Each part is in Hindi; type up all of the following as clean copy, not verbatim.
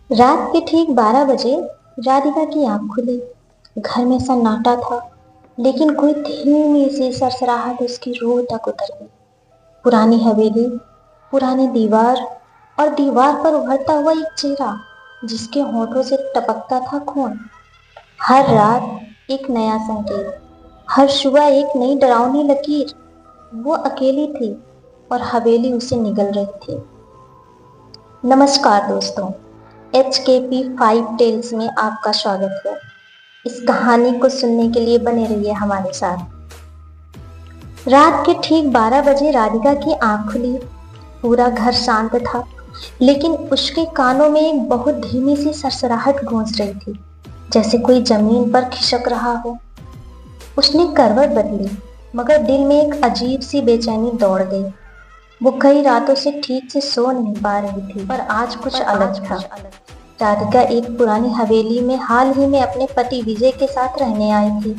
रात के ठीक 12 बजे राधिका की आंख खुली। घर में सन्नाटा था, लेकिन कोई धीमी सी सरसराहट उसकी रूह तक उतर गई। पुरानी हवेली, पुरानी दीवार और दीवार पर उभरता हुआ एक चेहरा जिसके होठों से टपकता था खून। हर रात एक नया संकेत, हर सुबह एक नई डरावनी लकीर। वो अकेली थी और हवेली उसे निगल रही थी। नमस्कार दोस्तों, HKP5 टेल्स में आपका स्वागत है। इस कहानी को सुनने के लिए बने रहिए हमारे साथ। रात के ठीक 12 बजे राधिका की आंख खुली। पूरा घर शांत था, लेकिन उसके कानों में एक बहुत धीमी सी सरसराहट गूंज रही थी, जैसे कोई जमीन पर खिसक रहा हो। उसने करवट बदली, मगर दिल में एक अजीब सी बेचैनी दौड़ गई। वो कई रातों से ठीक से सो नहीं पा रही थी, पर आज कुछ अलग था। राधिका एक पुरानी हवेली में हाल ही में अपने पति विजय के साथ रहने आई थी।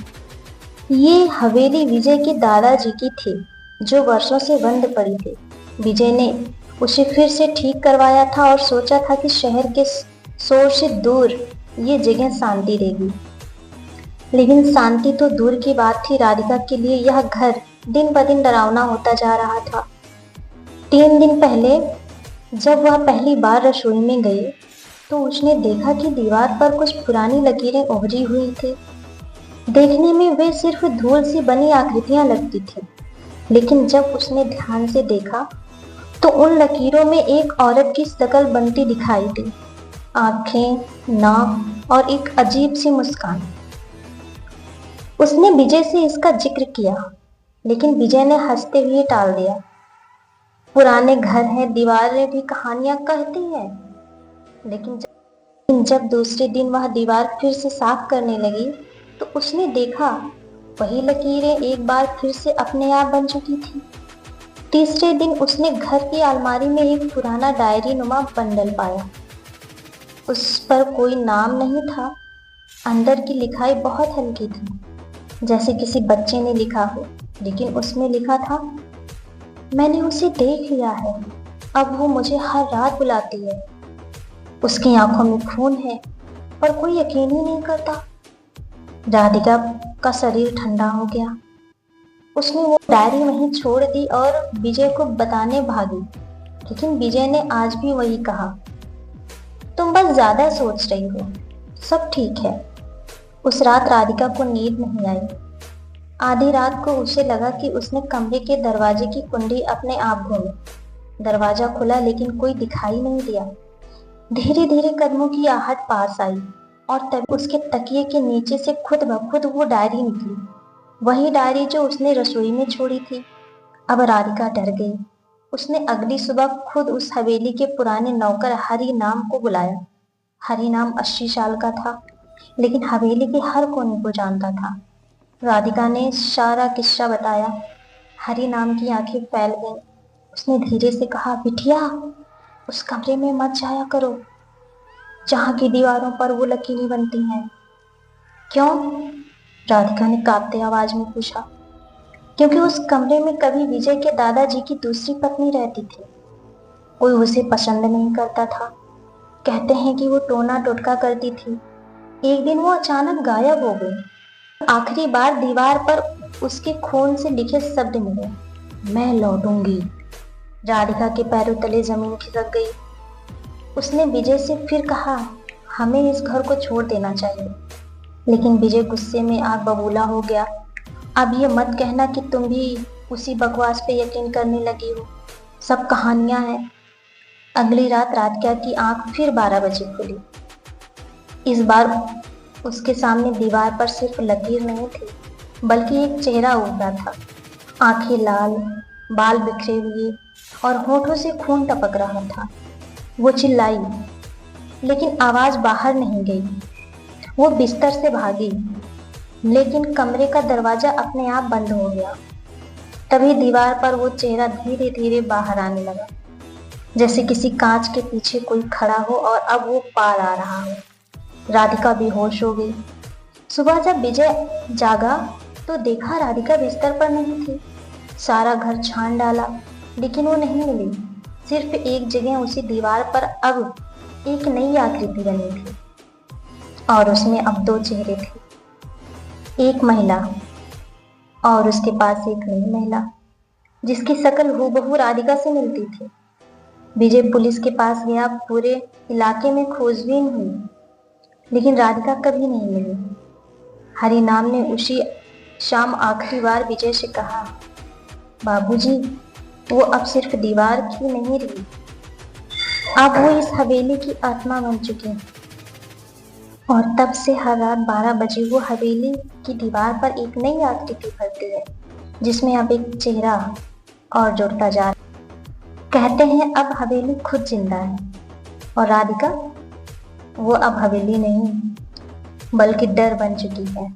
ये हवेली विजय के दादाजी की थी, जो वर्षों से बंद पड़ी थी। विजय ने उसे फिर से ठीक करवाया था और सोचा था कि शहर के शोर से दूर ये जगह शांति देगी। लेकिन शांति तो दूर की बात थी, राधिका के लिए यह घर दिन ब दिन डरावना होता जा रहा था। 3 दिन पहले जब वह पहली बार रसोई में गई, तो उसने देखा कि दीवार पर कुछ पुरानी लकीरें उभरी हुई थी। देखने में वे सिर्फ धूल से बनी आकृतियां लगती थी, लेकिन जब उसने ध्यान से देखा तो उन लकीरों में एक औरत की शक्ल बनती दिखाई दी। आंखें, नाक और एक अजीब सी मुस्कान। उसने विजय से इसका जिक्र किया, लेकिन विजय ने हंसते हुए टाल दिया। पुराने घर हैं, दीवारें भी कहानियां कहती हैं। लेकिन जब दूसरे दिन वह दीवार फिर से साफ करने लगी, तो उसने देखा वही लकीरें एक बार फिर से अपने आप बन चुकी थी। तीसरे दिन उसने घर की अलमारी में एक पुराना डायरी नुमा बंडल पाया। उस पर कोई नाम नहीं था। अंदर की लिखाई बहुत हल्की थी, जैसे किसी बच्चे ने लिखा हो, लेकिन उसमें लिखा था, मैंने उसे देख लिया है, अब वो मुझे हर रात बुलाती है। उसकी आंखों में खून है, पर कोई यकीन ही नहीं करता। राधिका का शरीर ठंडा हो गया। उसने वो डायरी वहीं छोड़ दी और विजय को बताने भागी, लेकिन विजय ने आज भी वही कहा, तुम बस ज्यादा सोच रही हो, सब ठीक है। उस रात राधिका को नींद नहीं आई। आधी रात को उसे लगा कि उसने कमरे के दरवाजे की कुंडी अपने आप घूमी। दरवाजा खुला, लेकिन कोई दिखाई नहीं दिया। धीरे धीरे कदमों की आहट पास आई और तभी उसके तकिए के नीचे से खुद ब खुद वो डायरी निकली, वही डायरी जो उसने रसोई में छोड़ी थी। अब राधिका डर गई। उसने अगली सुबह खुद उस हवेली के पुराने नौकर हरि नाम को बुलाया। हरि नाम 80 साल का था, लेकिन हवेली के हर कोने को जानता था। राधिका ने सारा किस्सा बताया। हरि नाम की आंखें फैल गईं। उसने धीरे से कहा, बिटिया, उस कमरे में मत जाया करो जहां की दीवारों पर वो लकीरें बनती हैं। क्यों? राधिका ने कांपते आवाज में पूछा। क्योंकि उस कमरे में कभी विजय के दादाजी की दूसरी पत्नी रहती थी। कोई उसे पसंद नहीं करता था। कहते हैं कि वो टोना टोटका करती थी। एक दिन वो अचानक गायब हो गई। आखिरी बार दीवार पर उसके खून से लिखे शब्द मिले, मैं लौटूंगी। राधिका के पैरों तले जमीन खिसक गई। उसने विजय से फिर कहा, हमें इस घर को छोड़ देना चाहिए। लेकिन विजय गुस्से में आग बबूला हो गया। अब ये मत कहना कि तुम भी उसी बकवास पे यकीन करने लगी हो, सब कहानियां हैं। अगली रात राधिका की आंख फिर 12 बजे खुली। इस बार उसके सामने दीवार पर सिर्फ लकीर नहीं थी, बल्कि एक चेहरा उभरा था। आंखें लाल, बाल बिखरे हुए और होठों से खून टपक रहा था। वो चिल्लाई, लेकिन आवाज बाहर नहीं गई। वो बिस्तर से भागी, लेकिन कमरे का दरवाजा अपने आप बंद हो गया। तभी दीवार पर वो चेहरा धीरे धीरे बाहर आने लगा, जैसे किसी कांच के पीछे कोई खड़ा हो और अब वो पार आ रहा हो। राधिका बेहोश हो गई। सुबह जब विजय जागा तो देखा राधिका बिस्तर पर नहीं थी। सारा घर छान डाला, लेकिन वो नहीं मिली। सिर्फ एक जगह उसी दीवार पर अब एक नई आकृति बनी थी और उसमें अब दो चेहरे थे, एक महिला और उसके पास एक नई महिला जिसकी शक्ल हूबहू राधिका से मिलती थी। विजय पुलिस के पास गया, पूरे इलाके में खोजबीन हुई, लेकिन राधिका कभी नहीं मिली। हरिनाम ने उसी शाम आखिरी बार विजय से कहा, बाबूजी, वो अब सिर्फ दीवार की नहीं रही, अब वो इस हवेली की आत्मा बन चुकी है। और तब से हर रात 12 बजे वो हवेली की दीवार पर एक नई आकृति भरती है, जिसमें अब एक चेहरा और जुड़ता जा रहा है। कहते हैं अब हवेली खुद जिंदा है और राधिका, वो अब हवेली नहीं बल्कि डर बन चुकी है।